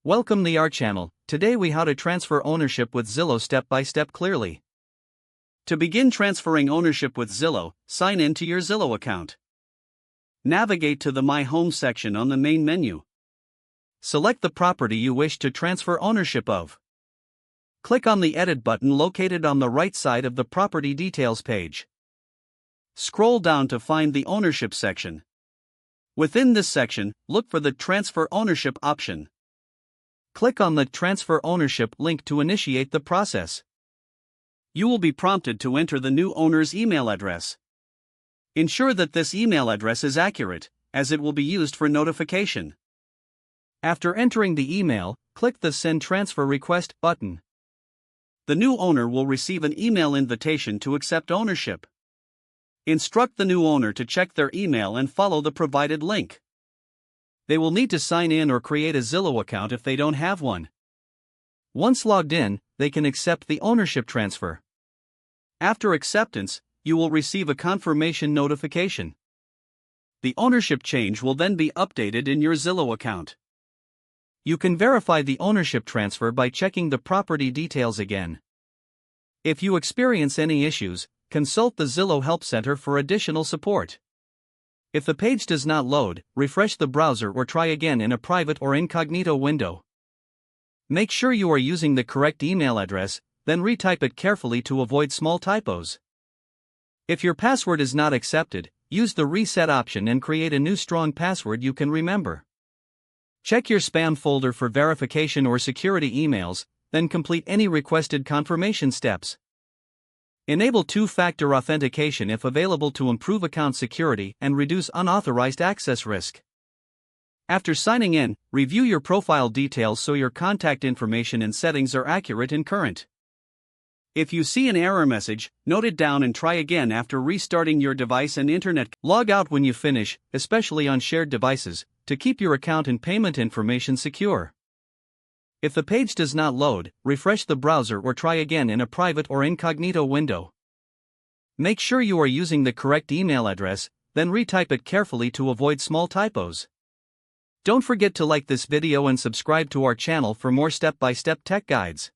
Welcome to our channel. Today we how to transfer ownership with Zillow step by step clearly. To begin transferring ownership with Zillow, sign in to your Zillow account. Navigate to the My Home section on the main menu. Select the property you wish to transfer ownership of. Click on the Edit button located on the right side of the Property Details page. Scroll down to find the Ownership section. Within this section, look for the Transfer Ownership option. Click on the Transfer Ownership link to initiate the process. You will be prompted to enter the new owner's email address. Ensure that this email address is accurate, as it will be used for notification. After entering the email, click the Send Transfer Request button. The new owner will receive an email invitation to accept ownership. Instruct the new owner to check their email and follow the provided link. They will need to sign in or create a Zillow account if they don't have one. Once logged in, they can accept the ownership transfer. After acceptance, you will receive a confirmation notification. The ownership change will then be updated in your Zillow account. You can verify the ownership transfer by checking the property details again. If you experience any issues, consult the Zillow Help Center for additional support. If the page does not load, refresh the browser or try again in a private or incognito window. Make sure you are using the correct email address, then retype it carefully to avoid small typos. If your password is not accepted, use the reset option and create a new strong password you can remember. Check your spam folder for verification or security emails, then complete any requested confirmation steps. Enable two-factor authentication if available to improve account security and reduce unauthorized access risk. After signing in, review your profile details so your contact information and settings are accurate and current. If you see an error message, note it down and try again after restarting your device and internet. Log out when you finish, especially on shared devices, to keep your account and payment information secure. If the page does not load, refresh the browser or try again in a private or incognito window. Make sure you are using the correct email address, then retype it carefully to avoid small typos. Don't forget to like this video and subscribe to our channel for more step-by-step tech guides.